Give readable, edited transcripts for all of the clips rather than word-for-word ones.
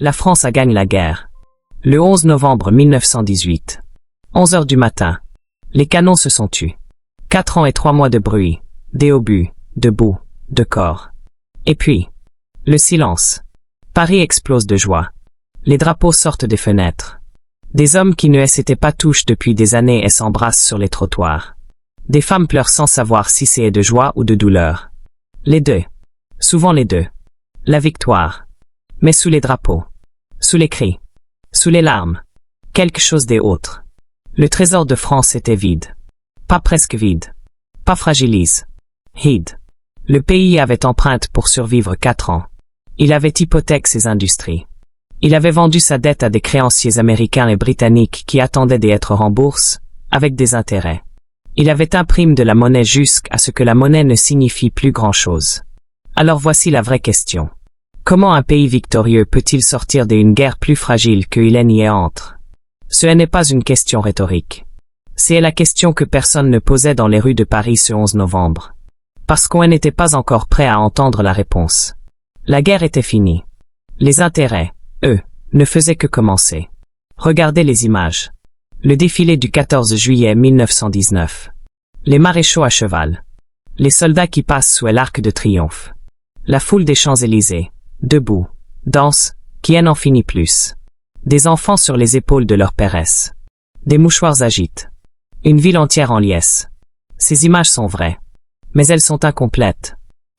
La France a gagné la guerre. Le 11 novembre 1918. 11 heures du matin. Les canons se sont tus. 4 ans et 3 mois de bruit, des obus, de boue, de corps. Et puis, le silence. Paris explose de joie. Les drapeaux sortent des fenêtres. Des hommes qui ne s'étaient pas touchés depuis des années et s'embrassent sur les trottoirs. Des femmes pleurent sans savoir si c'est de joie ou de douleur. Les deux. Souvent les deux. La victoire. Mais sous les drapeaux. Sous les cris. Sous les larmes. Quelque chose d'autre. Le trésor de France était vide. Pas presque vide. Pas fragilise. Hide. Le pays avait emprunté pour survivre 4 ans. Il avait hypothèque ses industries. Il avait vendu sa dette à des créanciers américains et britanniques qui attendaient d'être remboursés, avec des intérêts. Il avait imprimé de la monnaie jusqu'à ce que la monnaie ne signifie plus grand-chose. Alors voici la vraie question. Comment un pays victorieux peut-il sortir d'une guerre plus fragile qu'il n'y entre? Ce n'est pas une question rhétorique. C'est la question que personne ne posait dans les rues de Paris ce 11 novembre. Parce qu'on n'était pas encore prêt à entendre la réponse. La guerre était finie. Les intérêts, eux, ne faisaient que commencer. Regardez les images. Le défilé du 14 juillet 1919. Les maréchaux à cheval. Les soldats qui passent sous l'Arc de Triomphe. La foule des Champs-Élysées. Debout, danse, qui n'en finit plus. Des enfants sur les épaules de leurs péresses. Des mouchoirs agitent. Une ville entière en liesse. Ces images sont vraies. Mais elles sont incomplètes.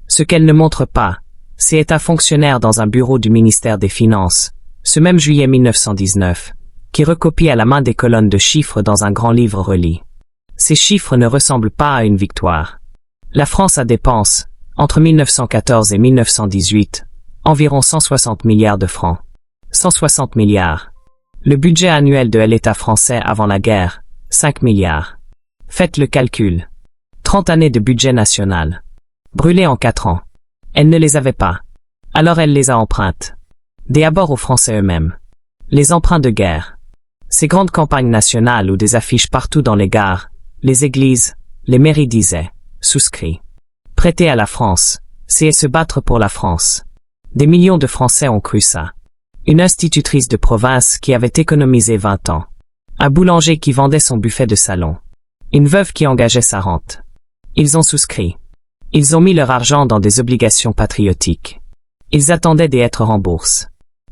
Ce qu'elles ne montrent pas, c'est un fonctionnaire dans un bureau du ministère des Finances, ce même juillet 1919, qui recopie à la main des colonnes de chiffres dans un grand livre relié. Ces chiffres ne ressemblent pas à une victoire. La France a dépensé, entre 1914 et 1918, environ 160 milliards de francs. 160 milliards. Le budget annuel de l'État français avant la guerre, 5 milliards. Faites le calcul. 30 années de budget national. Brûlés en 4 ans. Elle ne les avait pas. Alors elle les a empruntes. Des abords aux Français eux-mêmes. Les emprunts de guerre. Ces grandes campagnes nationales ou des affiches partout dans les gares, les églises, les mairies disaient, souscrit. Prêter à la France, c'est se battre pour la France. Des millions de Français ont cru ça. Une institutrice de province qui avait économisé 20 ans. Un boulanger qui vendait son buffet de salon. Une veuve qui engageait sa rente. Ils ont souscrit. Ils ont mis leur argent dans des obligations patriotiques. Ils attendaient d'être remboursés.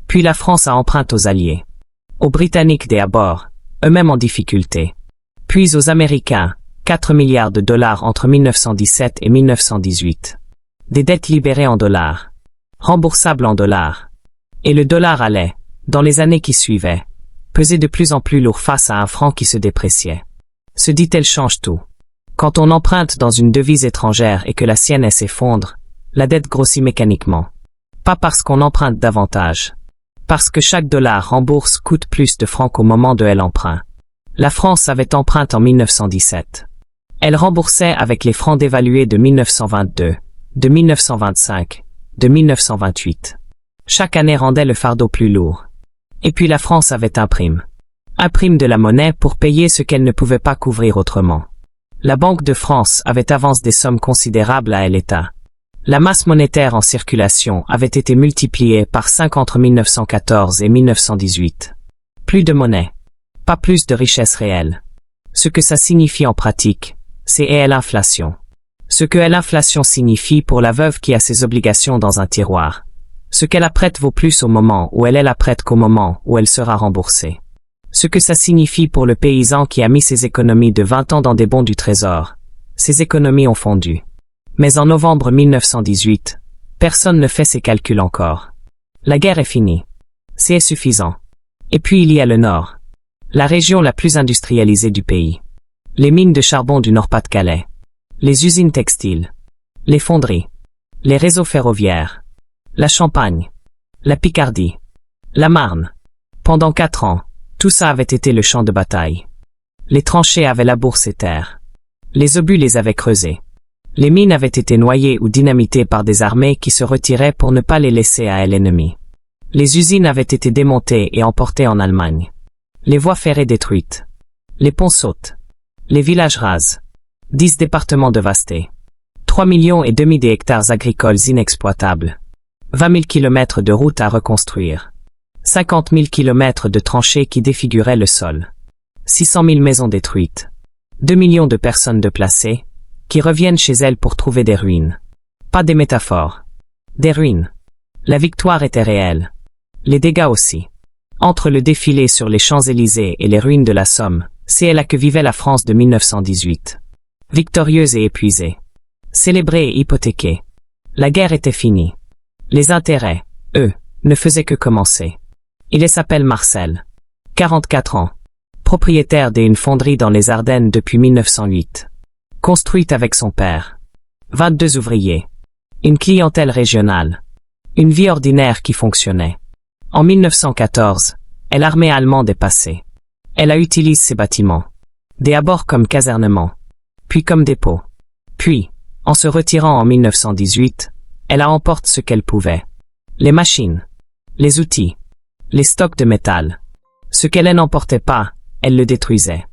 Puis la France a emprunté aux Alliés. Aux Britanniques des abords, eux-mêmes en difficulté. Puis aux Américains, 4 milliards de dollars entre 1917 et 1918. Des dettes libérées en dollars. Remboursables en dollars. Et le dollar allait, dans les années qui suivaient, peser de plus en plus lourd face à un franc qui se dépréciait. Se dit-elle change tout. Quand on emprunte dans une devise étrangère et que la sienne s'effondre, la dette grossit mécaniquement. Pas parce qu'on emprunte davantage. Parce que chaque dollar rembourse coûte plus de francs qu'au moment de l'emprunt. La France avait emprunté en 1917. Elle remboursait avec les francs dévalués de 1922, de 1925, de 1928. Chaque année rendait le fardeau plus lourd. Et puis la France avait imprime de la monnaie pour payer ce qu'elle ne pouvait pas couvrir autrement. La Banque de France avait avancé des sommes considérables à l'État. La masse monétaire en circulation avait été multipliée par 5 entre 1914 et 1918. Plus de monnaie. Pas plus de richesse réelle. Ce que ça signifie en pratique, c'est l'inflation. Ce que l'inflation signifie pour la veuve qui a ses obligations dans un tiroir. Ce qu'elle apprête vaut plus au moment où elle l'apprête qu'au moment où elle sera remboursée. Ce que ça signifie pour le paysan qui a mis ses économies de 20 ans dans des bons du trésor. Ses économies ont fondu. Mais en novembre 1918, personne ne fait ses calculs encore. La guerre est finie. C'est suffisant. Et puis il y a le Nord. La région la plus industrialisée du pays. Les mines de charbon du Nord-Pas-de-Calais. Les usines textiles. Les fonderies. Les réseaux ferroviaires. La Champagne. La Picardie. La Marne. Pendant 4 ans, tout ça avait été le champ de bataille. Les tranchées avaient labouré ces terres. Les obus les avaient creusés. Les mines avaient été noyées ou dynamitées par des armées qui se retiraient pour ne pas les laisser à l'ennemi. Les usines avaient été démontées et emportées en Allemagne. Les voies ferrées détruites. Les ponts sautent. Les villages rases. 10 départements dévastés. 3,5 millions d'hectares agricoles inexploitables. 20 000 kilomètres de routes à reconstruire. 50 000 kilomètres de tranchées qui défiguraient le sol. 600 000 maisons détruites. 2 millions de personnes déplacées, qui reviennent chez elles pour trouver des ruines. Pas des métaphores. Des ruines. La victoire était réelle. Les dégâts aussi. Entre le défilé sur les Champs-Élysées et les ruines de la Somme, c'est là que vivait la France de 1918. Victorieuse et épuisée. Célébrée et hypothéquée. La guerre était finie. Les intérêts, eux, ne faisaient que commencer. Il s'appelle Marcel. 44 ans. Propriétaire d'une fonderie dans les Ardennes depuis 1908. Construite avec son père. 22 ouvriers. Une clientèle régionale. Une vie ordinaire qui fonctionnait. En 1914, l'armée allemande est passée. Elle a utilisé ces bâtiments. D'abord comme casernement. Puis comme dépôt. Puis, en se retirant en 1918, elle emporte ce qu'elle pouvait. Les machines. Les outils. Les stocks de métal. Ce qu'elle n'emportait pas, elle le détruisait.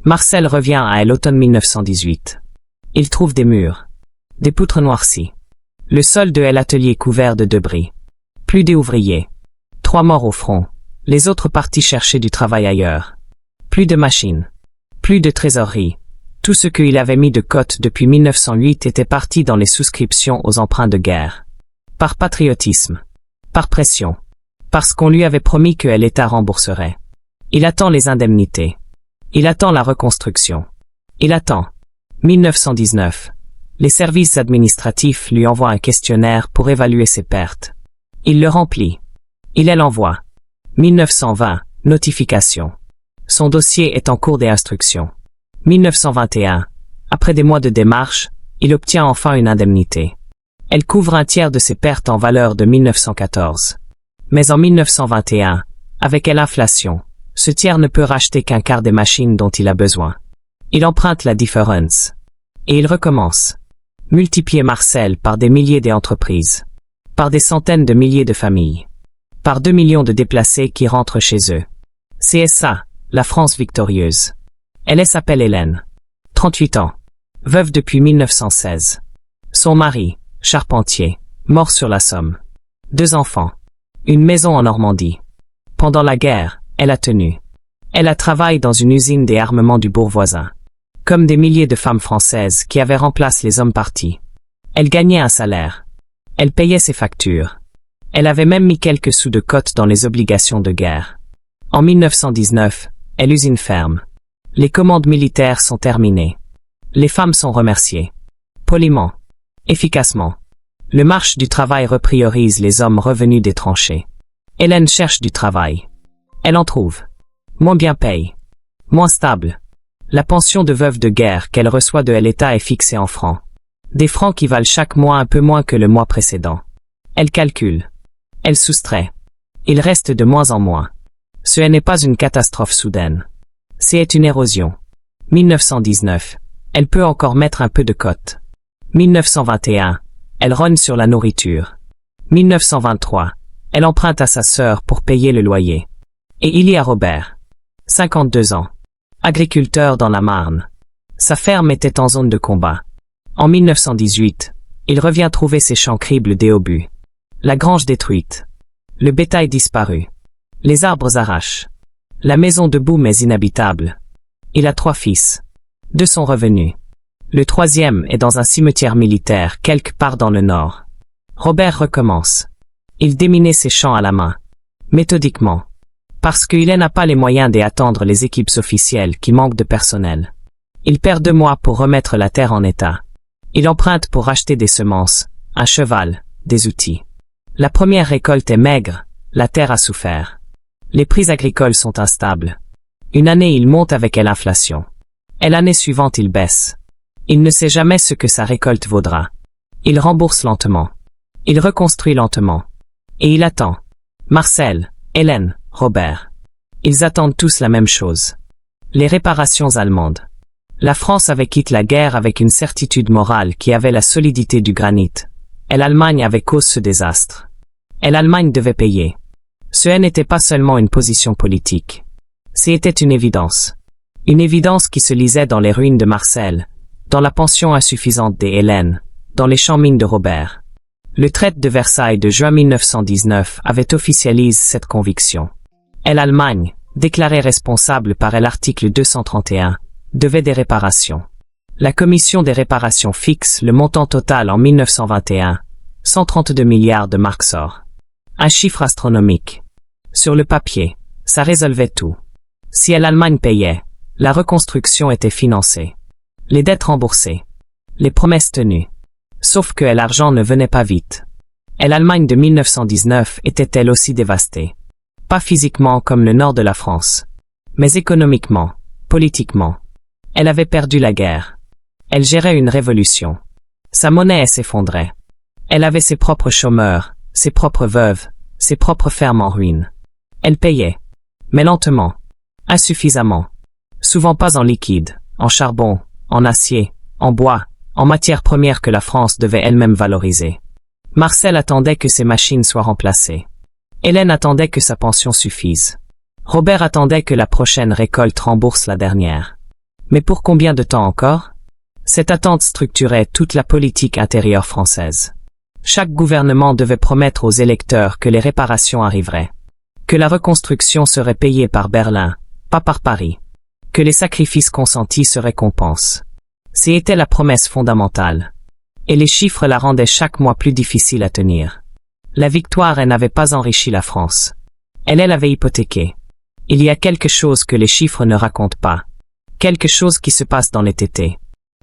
Marcel revient à l'automne 1918. Il trouve des murs. Des poutres noircies. Le sol de l'atelier couvert de débris. Plus d'ouvriers. 3 morts au front. Les autres partis chercher du travail ailleurs. Plus de machines. Plus de trésorerie. Tout ce qu'il avait mis de côte depuis 1908 était parti dans les souscriptions aux emprunts de guerre. Par patriotisme. Par pression. Parce qu'on lui avait promis que l'État rembourserait. Il attend les indemnités. Il attend la reconstruction. Il attend. 1919. Les services administratifs lui envoient un questionnaire pour évaluer ses pertes. Il le remplit. Il l'envoie. 1920. Notification. Son dossier est en cours d'instruction. 1921. Après des mois de démarche, il obtient enfin une indemnité. Elle couvre un tiers de ses pertes en valeur de 1914. Mais en 1921, avec l'inflation, ce tiers ne peut racheter qu'un quart des machines dont il a besoin. Il emprunte la différence. Et il recommence. Multiplier Marcel par des milliers d'entreprises. Par des centaines de milliers de familles. Par 2 millions de déplacés qui rentrent chez eux. C'est ça, la France victorieuse. Elle s'appelle Hélène. 38 ans. Veuve depuis 1916. Son mari, charpentier, mort sur la Somme. 2 enfants. Une maison en Normandie. Pendant la guerre, elle a tenu. Elle a travaillé dans une usine des armements du bourg voisin. Comme des milliers de femmes françaises qui avaient remplacé les hommes partis. Elle gagnait un salaire. Elle payait ses factures. Elle avait même mis quelques sous de côte dans les obligations de guerre. En 1919, l'usine ferme. Les commandes militaires sont terminées. Les femmes sont remerciées. Poliment. Efficacement. Le marché du travail repriorise les hommes revenus des tranchées. Hélène cherche du travail. Elle en trouve. Moins bien paye. Moins stable. La pension de veuve de guerre qu'elle reçoit de l'État est fixée en francs. Des francs qui valent chaque mois un peu moins que le mois précédent. Elle calcule. Elle soustrait. Il reste de moins en moins. Ce n'est pas une catastrophe soudaine. C'est une érosion. 1919. Elle peut encore mettre un peu de côte. 1921. Elle rogne sur la nourriture. 1923. Elle emprunte à sa sœur pour payer le loyer. Et il y a Robert. 52 ans. Agriculteur dans la Marne. Sa ferme était en zone de combat. En 1918, il revient trouver ses champs cribles d'obus. La grange détruite. Le bétail disparu. Les arbres arrachent. La maison debout mais inhabitable. Il a 3 fils. 2 sont revenus. Le 3e est dans un cimetière militaire quelque part dans le nord. Robert recommence. Il déminait ses champs à la main. Méthodiquement. Parce qu'il n'a pas les moyens d'attendre les équipes officielles qui manquent de personnel. Il perd 2 mois pour remettre la terre en état. Il emprunte pour acheter des semences, un cheval, des outils. La première récolte est maigre, la terre a souffert. Les prix agricoles sont instables. Une année il monte avec l'inflation. Et l'année suivante il baisse. Il ne sait jamais ce que sa récolte vaudra. Il rembourse lentement. Il reconstruit lentement. Et il attend. Marcel, Hélène, Robert. Ils attendent tous la même chose. Les réparations allemandes. La France avait quitté la guerre avec une certitude morale qui avait la solidité du granit. Et l'Allemagne avait cause ce désastre. Et l'Allemagne devait payer. Ce n'était pas seulement une position politique. C'était une évidence. Une évidence qui se lisait dans les ruines de Marcel, dans la pension insuffisante des Hélènes, dans les champs mines de Robert. Le traité de Versailles de juin 1919 avait officialisé cette conviction. Et l'Allemagne, déclarée responsable par l'article 231, devait des réparations. La commission des réparations fixe le montant total en 1921, 132 milliards de marks or. Un chiffre astronomique. Sur le papier, ça résolvait tout. Si l'Allemagne payait, la reconstruction était financée. Les dettes remboursées. Les promesses tenues. Sauf que l'argent ne venait pas vite. Et l'Allemagne de 1919 était elle aussi dévastée. Pas physiquement comme le nord de la France, mais économiquement, politiquement. Elle avait perdu la guerre. Elle gérait une révolution. Sa monnaie s'effondrait. Elle avait ses propres chômeurs, ses propres veuves, ses propres fermes en ruine. Elle payait. Mais lentement. Insuffisamment. Souvent pas en liquide, en charbon, en acier, en bois, en matières premières que la France devait elle-même valoriser. Marcel attendait que ses machines soient remplacées. Hélène attendait que sa pension suffise. Robert attendait que la prochaine récolte rembourse la dernière. Mais pour combien de temps encore? Cette attente structurait toute la politique intérieure française. Chaque gouvernement devait promettre aux électeurs que les réparations arriveraient. Que la reconstruction serait payée par Berlin, pas par Paris. Que les sacrifices consentis se récompensent. C'était la promesse fondamentale. Et les chiffres la rendaient chaque mois plus difficile à tenir. La victoire, elle n'avait pas enrichi la France. Elle l'avait hypothéquée. Il y a quelque chose que les chiffres ne racontent pas. Quelque chose qui se passe dans les tétés.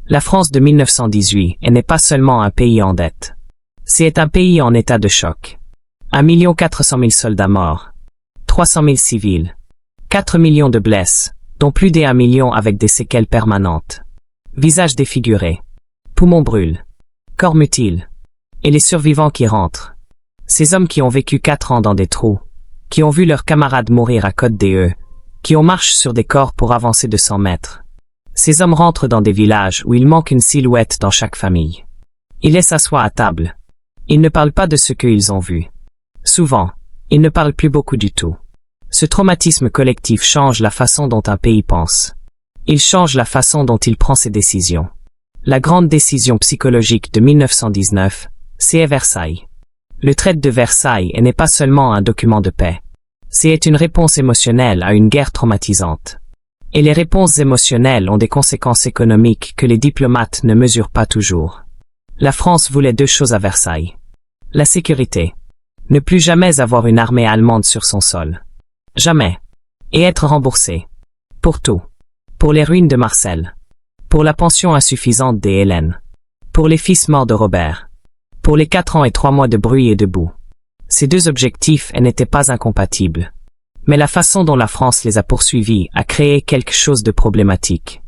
La France de 1918, elle n'est pas seulement un pays en dette. C'est un pays en état de choc. 1 400 000 soldats morts. 300 000 civils. 4 millions de blesses, dont plus d'1 million avec des séquelles permanentes. Visages défigurés. Poumons brûlent. Corps mutiles. Et les survivants qui rentrent. Ces hommes qui ont vécu 4 ans dans des trous, qui ont vu leurs camarades mourir à côte des œufs, qui ont marché sur des corps pour avancer de 100 mètres. Ces hommes rentrent dans des villages où il manque une silhouette dans chaque famille. Ils s'assoient à table. Ils ne parlent pas de ce qu'ils ont vu. Souvent, ils ne parlent plus beaucoup du tout. Ce traumatisme collectif change la façon dont un pays pense. Il change la façon dont il prend ses décisions. La grande décision psychologique de 1919, c'est Versailles. Le traité de Versailles n'est pas seulement un document de paix. C'est une réponse émotionnelle à une guerre traumatisante. Et les réponses émotionnelles ont des conséquences économiques que les diplomates ne mesurent pas toujours. La France voulait 2 choses à Versailles. La sécurité. Ne plus jamais avoir une armée allemande sur son sol. Jamais. Et être remboursé. Pour tout. Pour les ruines de Marcel. Pour la pension insuffisante des Hélène. Pour les fils morts de Robert. Pour les 4 ans et 3 mois de bruit et de boue. Ces 2 objectifs n'étaient pas incompatibles. Mais la façon dont la France les a poursuivis a créé quelque chose de problématique.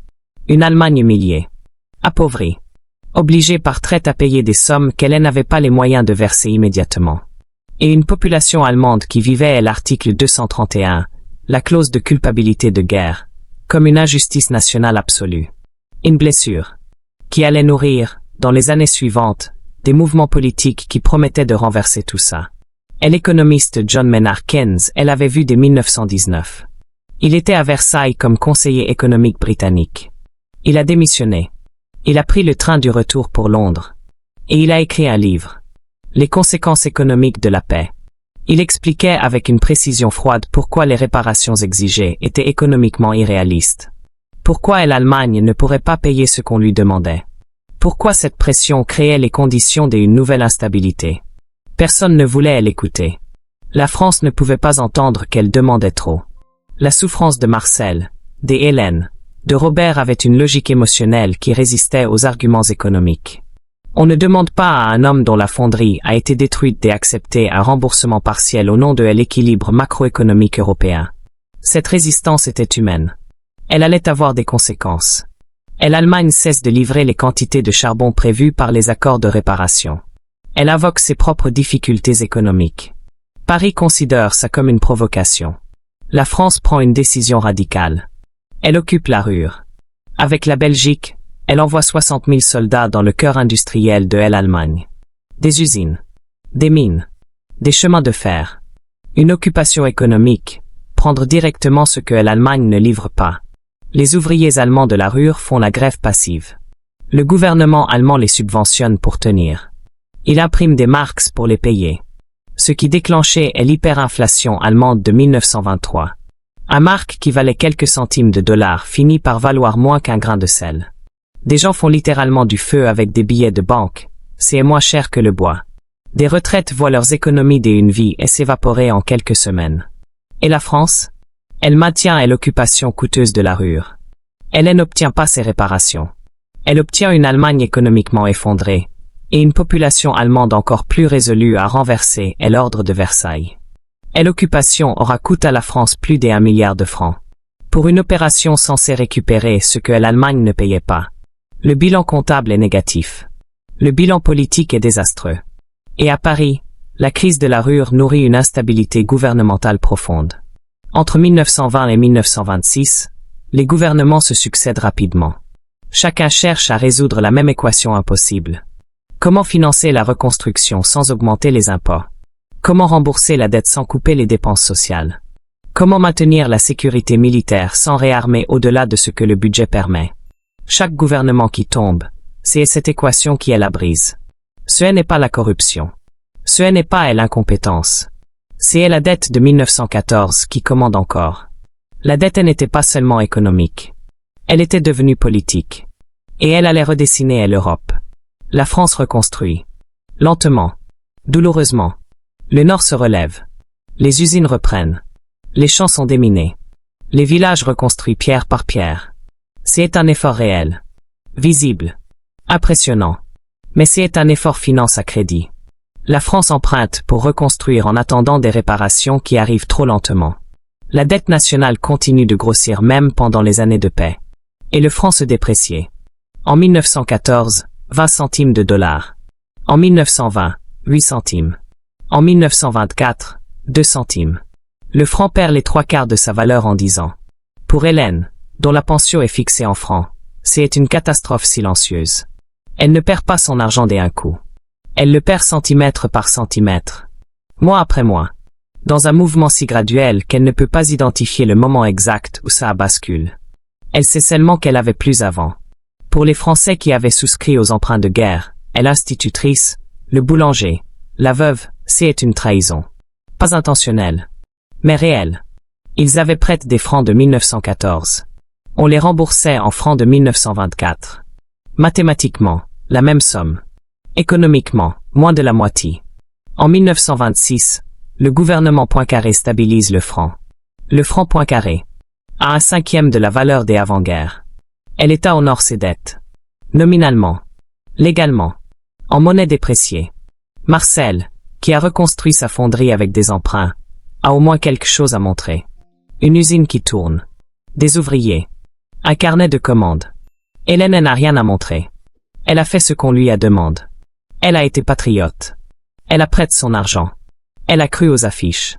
Une Allemagne humiliée. Appauvrie. Obligée par traite à payer des sommes qu'elle n'avait pas les moyens de verser immédiatement. Et une population allemande qui vivait l'article 231, la clause de culpabilité de guerre, comme une injustice nationale absolue. Une blessure. Qui allait nourrir, dans les années suivantes, des mouvements politiques qui promettaient de renverser tout ça. Et l'économiste John Maynard Keynes, elle avait vu dès 1919. Il était à Versailles comme conseiller économique britannique. Il a démissionné. Il a pris le train du retour pour Londres. Et il a écrit un livre. Les conséquences économiques de la paix. Il expliquait avec une précision froide pourquoi les réparations exigées étaient économiquement irréalistes. Pourquoi l'Allemagne ne pourrait pas payer ce qu'on lui demandait. Pourquoi cette pression créait les conditions d'une nouvelle instabilité. Personne ne voulait l'écouter. La France ne pouvait pas entendre qu'elle demandait trop. La souffrance de Marcel, des Hélène, de Robert avait une logique émotionnelle qui résistait aux arguments économiques. On ne demande pas à un homme dont la fonderie a été détruite d'accepter un remboursement partiel au nom de l'équilibre macroéconomique européen. Cette résistance était humaine. Elle allait avoir des conséquences. Et l'Allemagne cesse de livrer les quantités de charbon prévues par les accords de réparation. Elle invoque ses propres difficultés économiques. Paris considère ça comme une provocation. La France prend une décision radicale. Elle occupe la Ruhr. Avec la Belgique, elle envoie 60 000 soldats dans le cœur industriel de l'Allemagne. Des usines. Des mines. Des chemins de fer. Une occupation économique. Prendre directement ce que l'Allemagne ne livre pas. Les ouvriers allemands de la Ruhr font la grève passive. Le gouvernement allemand les subventionne pour tenir. Il imprime des marks pour les payer. Ce qui déclenchait est l'hyperinflation allemande de 1923. Un mark qui valait quelques centimes de dollars finit par valoir moins qu'un grain de sel. Des gens font littéralement du feu avec des billets de banque. C'est moins cher que le bois. Des retraites voient leurs économies d'une vie et s'évaporer en quelques semaines. Et la France? Elle maintient l'occupation coûteuse de la Ruhr. Elle n'obtient pas ses réparations. Elle obtient une Allemagne économiquement effondrée, et une population allemande encore plus résolue à renverser l'ordre de Versailles. L'occupation aura coûté à la France plus d'1 milliard de francs. Pour une opération censée récupérer ce que l'Allemagne ne payait pas. Le bilan comptable est négatif. Le bilan politique est désastreux. Et à Paris, la crise de la Ruhr nourrit une instabilité gouvernementale profonde. Entre 1920 et 1926, les gouvernements se succèdent rapidement. Chacun cherche à résoudre la même équation impossible. Comment financer la reconstruction sans augmenter les impôts? Comment rembourser la dette sans couper les dépenses sociales? Comment maintenir la sécurité militaire sans réarmer au-delà de ce que le budget permet? Chaque gouvernement qui tombe, c'est cette équation qui la brise. Ce n'est pas la corruption. Ce n'est pas l'incompétence. C'est la dette de 1914 qui commande encore. La dette n'était pas seulement économique. Elle était devenue politique. Et elle allait redessiner l'Europe. La France reconstruit. Lentement. Douloureusement. Le Nord se relève. Les usines reprennent. Les champs sont déminés. Les villages reconstruits pierre par pierre. C'est un effort réel. Visible. Impressionnant. Mais c'est un effort finance à crédit. La France emprunte pour reconstruire en attendant des réparations qui arrivent trop lentement. La dette nationale continue de grossir même pendant les années de paix. Et le franc se dépréciait. En 1914, 20 centimes de dollars. En 1920, 8 centimes. En 1924, 2 centimes. Le franc perd les 3/4 de sa valeur en 10 ans. Pour Hélène, dont la pension est fixée en francs, c'est une catastrophe silencieuse. Elle ne perd pas son argent d'un coup. Elle le perd centimètre par centimètre. Mois après mois. Dans un mouvement si graduel qu'elle ne peut pas identifier le moment exact où ça bascule. Elle sait seulement qu'elle avait plus avant. Pour les Français qui avaient souscrit aux emprunts de guerre, l'institutrice, le boulanger, la veuve, c'est une trahison. Pas intentionnelle, mais réelle. Ils avaient prêté des francs de 1914. On les remboursait en francs de 1924. Mathématiquement, la même somme. Économiquement, moins de la moitié. En 1926, le gouvernement Poincaré stabilise le franc. Le franc Poincaré a 1/5 de la valeur des avant-guerres. L'État honore ses dettes. Nominalement. Légalement. En monnaie dépréciée. Marcel, qui a reconstruit sa fonderie avec des emprunts, a au moins quelque chose à montrer. Une usine qui tourne. Des ouvriers. Un carnet de commandes. Hélène n'a rien à montrer. Elle a fait ce qu'on lui a demandé. Elle a été patriote. Elle a prêté son argent. Elle a cru aux affiches.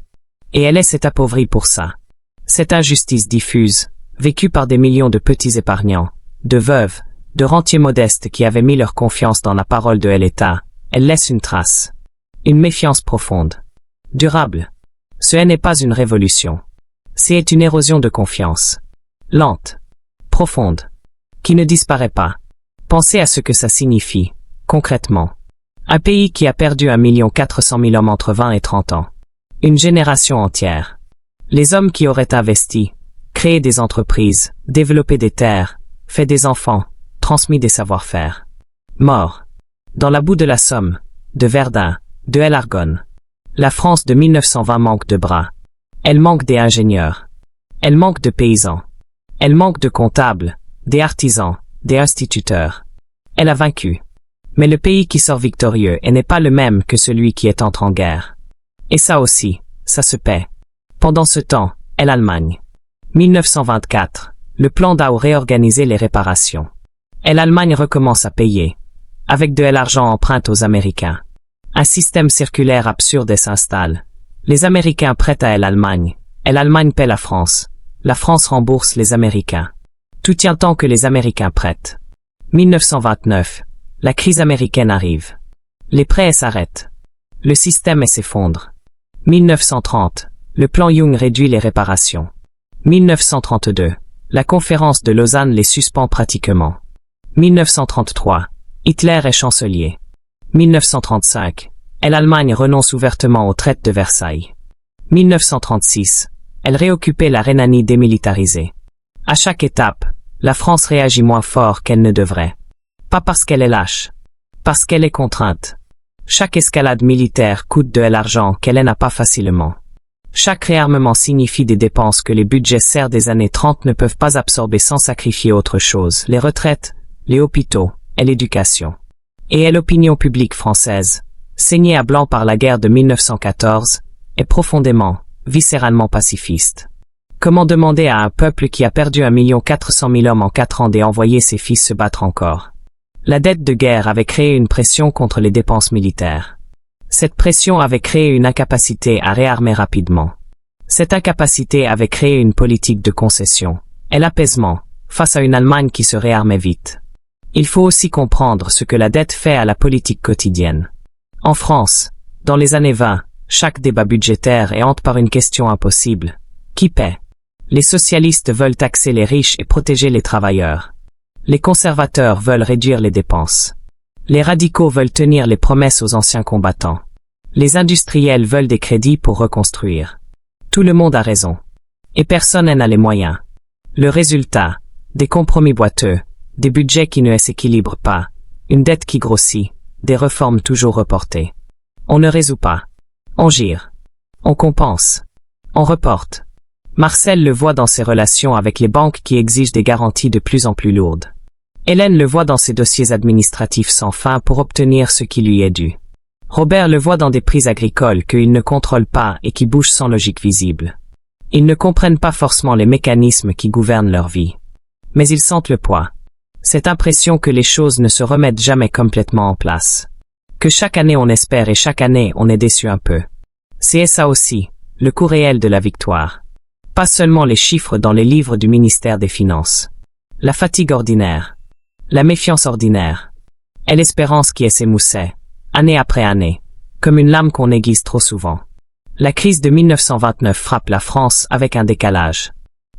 Et elle s'est appauvrie pour ça. Cette injustice diffuse, vécue par des millions de petits épargnants, de veuves, de rentiers modestes qui avaient mis leur confiance dans la parole de l'État, elle laisse une trace. Une méfiance profonde. Durable. Ce n'est pas une révolution. C'est une érosion de confiance. Lente. Profonde. Qui ne disparaît pas. Pensez à ce que ça signifie, concrètement. Un pays qui a perdu 1 400 000 hommes entre 20 et 30 ans. Une génération entière. Les hommes qui auraient investi, créé des entreprises, développé des terres, fait des enfants, transmis des savoir-faire. Morts. Dans la boue de la Somme, de Verdun, de l'Argonne. La France de 1920 manque de bras. Elle manque des ingénieurs. Elle manque de paysans. Elle manque de comptables, des artisans, des instituteurs. Elle a vaincu. Mais le pays qui sort victorieux n'est pas le même que celui qui est entré en guerre. Et ça aussi, ça se paie. Pendant ce temps, l'Allemagne. 1924, le plan Dao réorganisait les réparations. L'Allemagne recommence à payer. Avec de l'argent emprunté aux Américains. Un système circulaire absurde s'installe. Les Américains prêtent à l'Allemagne. L'Allemagne paie la France. La France rembourse les Américains. Tout tient tant que les Américains prêtent. 1929, la crise américaine arrive. Les prêts s'arrêtent. Le système s'effondre. 1930, le plan Young réduit les réparations. 1932, la conférence de Lausanne les suspend pratiquement. 1933, Hitler est chancelier. 1935, l'Allemagne renonce ouvertement au traité de Versailles. 1936, elle réoccupait la Rhénanie démilitarisée. À chaque étape, la France réagit moins fort qu'elle ne devrait. Pas parce qu'elle est lâche, parce qu'elle est contrainte. Chaque escalade militaire coûte de l'argent qu'elle n'a pas facilement. Chaque réarmement signifie des dépenses que les budgets serres des années 30 ne peuvent pas absorber sans sacrifier autre chose, les retraites, les hôpitaux et l'éducation. Et l'opinion publique française, saignée à blanc par la guerre de 1914, est profondément, viscéralement pacifiste. Comment demander à un peuple qui a perdu 1 400 000 hommes en 4 ans d'envoyer ses fils se battre encore? La dette de guerre avait créé une pression contre les dépenses militaires. Cette pression avait créé une incapacité à réarmer rapidement. Cette incapacité avait créé une politique de concession et l'apaisement face à une Allemagne qui se réarmait vite. Il faut aussi comprendre ce que la dette fait à la politique quotidienne. En France, dans les années 20, chaque débat budgétaire est hanté par une question impossible. Qui paie? Les socialistes veulent taxer les riches et protéger les travailleurs. Les conservateurs veulent réduire les dépenses. Les radicaux veulent tenir les promesses aux anciens combattants. Les industriels veulent des crédits pour reconstruire. Tout le monde a raison. Et personne n'a les moyens. Le résultat, des compromis boiteux, des budgets qui ne s'équilibrent pas, une dette qui grossit, des réformes toujours reportées. On ne résout pas. On gire. On compense. On reporte. Marcel le voit dans ses relations avec les banques qui exigent des garanties de plus en plus lourdes. Hélène le voit dans ses dossiers administratifs sans fin pour obtenir ce qui lui est dû. Robert le voit dans des prix agricoles qu'il ne contrôle pas et qui bougent sans logique visible. Ils ne comprennent pas forcément les mécanismes qui gouvernent leur vie. Mais ils sentent le poids. Cette impression que les choses ne se remettent jamais complètement en place. Que chaque année on espère et chaque année on est déçu un peu. C'est ça aussi, le coût réel de la victoire. Pas seulement les chiffres dans les livres du ministère des Finances. La fatigue ordinaire. La méfiance ordinaire. Et l'espérance qui s'émoussait, année après année, comme une lame qu'on aiguise trop souvent. La crise de 1929 frappe la France avec un décalage.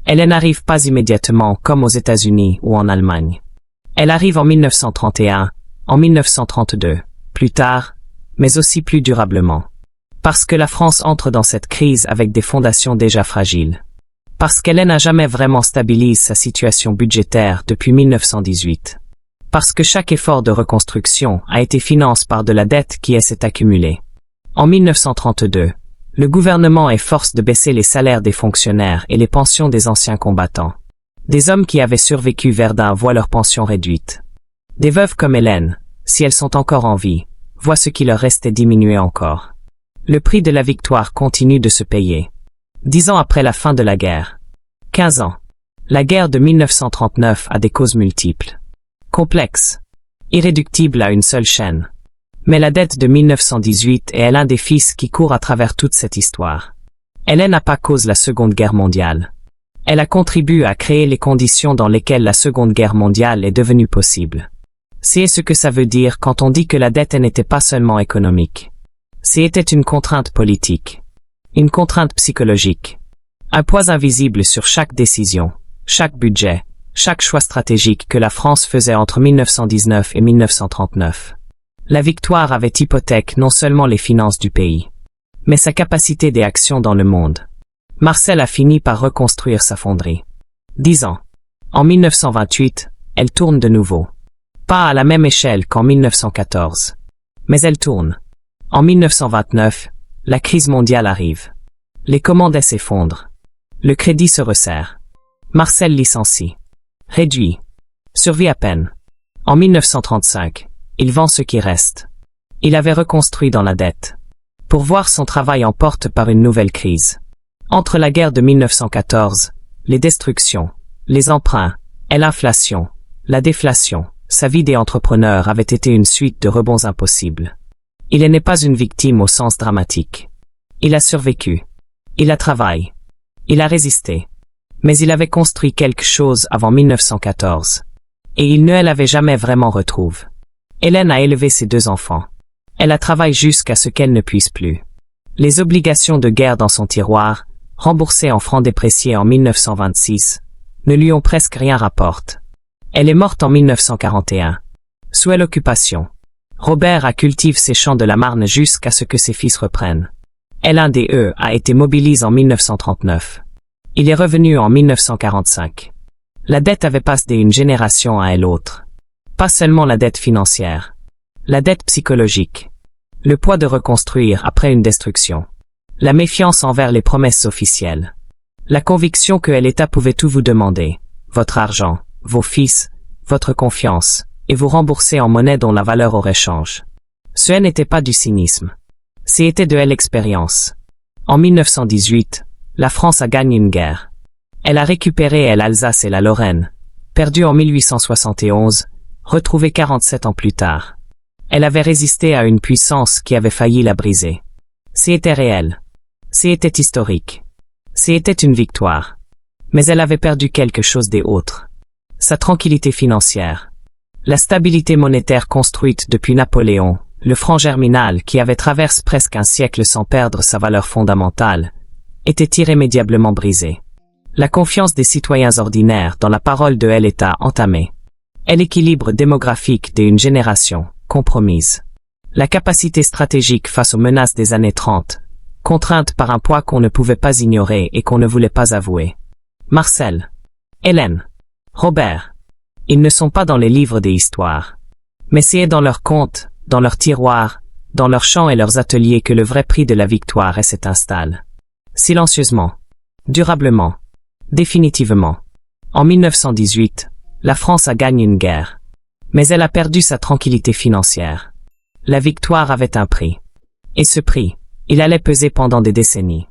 Elle n'arrive pas immédiatement comme aux États-Unis ou en Allemagne. Elle arrive en 1931, en 1932, plus tard, mais aussi plus durablement. Parce que la France entre dans cette crise avec des fondations déjà fragiles. Parce qu'elle n'a jamais vraiment stabilisé sa situation budgétaire depuis 1918. Parce que chaque effort de reconstruction a été financé par de la dette qui s'est accumulée. En 1932, le gouvernement est forcé de baisser les salaires des fonctionnaires et les pensions des anciens combattants. Des hommes qui avaient survécu Verdun voient leurs pensions réduites. Des veuves comme Hélène, si elles sont encore en vie, voient ce qui leur restait diminuer encore. Le prix de la victoire continue de se payer. 10 ans après la fin de la guerre. 15 ans. La guerre de 1939 a des causes multiples. Complexes. Irréductibles à une seule chaîne. Mais la dette de 1918 est l'un des fils qui court à travers toute cette histoire. Elle n'a pas cause la Seconde Guerre mondiale. Elle a contribué à créer les conditions dans lesquelles la Seconde Guerre mondiale est devenue possible. C'est ce que ça veut dire quand on dit que la dette n'était pas seulement économique. C'était une contrainte politique. Une contrainte psychologique. Un poids invisible sur chaque décision, chaque budget, chaque choix stratégique que la France faisait entre 1919 et 1939. La victoire avait hypothèque non seulement les finances du pays, mais sa capacité d'action dans le monde. Marcel a fini par reconstruire sa fonderie. 10 ans. En 1928, elle tourne de nouveau. Pas à la même échelle qu'en 1914. Mais elle tourne. En 1929, la crise mondiale arrive. Les commandes s'effondrent. Le crédit se resserre. Marcel licencie. Réduit. Survit à peine. En 1935, il vend ce qui reste. Il avait reconstruit dans la dette. Pour voir son travail emporte par une nouvelle crise. Entre la guerre de 1914, les destructions, les emprunts, et l'inflation, la déflation, sa vie d'entrepreneur avait été une suite de rebonds impossibles. Il n'est pas une victime au sens dramatique. Il a survécu. Il a travaillé. Il a résisté. Mais il avait construit quelque chose avant 1914. Et il ne l'avait jamais vraiment retrouvé. Hélène a élevé ses 2 enfants. Elle a travaillé jusqu'à ce qu'elle ne puisse plus. Les obligations de guerre dans son tiroir, remboursées en francs dépréciés en 1926, ne lui ont presque rien rapporté. Elle est morte en 1941. Sous l'occupation. Robert a cultivé ses champs de la Marne jusqu'à ce que ses fils reprennent. L1DE a été mobilisé en 1939. Il est revenu en 1945. La dette avait passé d'une génération à l'autre. Pas seulement la dette financière. La dette psychologique. Le poids de reconstruire après une destruction. La méfiance envers les promesses officielles. La conviction que l'État pouvait tout vous demander. Votre argent, vos fils, votre confiance, et vous rembourser en monnaie dont la valeur aurait change. Ce n'était pas du cynisme. C'était de l'expérience. En 1918, la France a gagné une guerre. Elle a récupéré l'Alsace et la Lorraine, perdue en 1871, retrouvée 47 ans plus tard. Elle avait résisté à une puissance qui avait failli la briser. C'était réel. C'était historique. C'était une victoire. Mais elle avait perdu quelque chose des autres. Sa tranquillité financière. La stabilité monétaire construite depuis Napoléon, le franc germinal qui avait traversé presque un siècle sans perdre sa valeur fondamentale, était irrémédiablement brisée. La confiance des citoyens ordinaires dans la parole de l'État entamée. L'équilibre démographique d'une génération, compromise. La capacité stratégique face aux menaces des années 30, contrainte par un poids qu'on ne pouvait pas ignorer et qu'on ne voulait pas avouer. Marcel. Hélène. Robert. Ils ne sont pas dans les livres des histoires. Mais c'est dans leurs contes, dans leurs tiroirs, dans leurs champs et leurs ateliers que le vrai prix de la victoire s'installe. Silencieusement. Durablement. Définitivement. En 1918, la France a gagné une guerre. Mais elle a perdu sa tranquillité financière. La victoire avait un prix. Et ce prix, il allait peser pendant des décennies.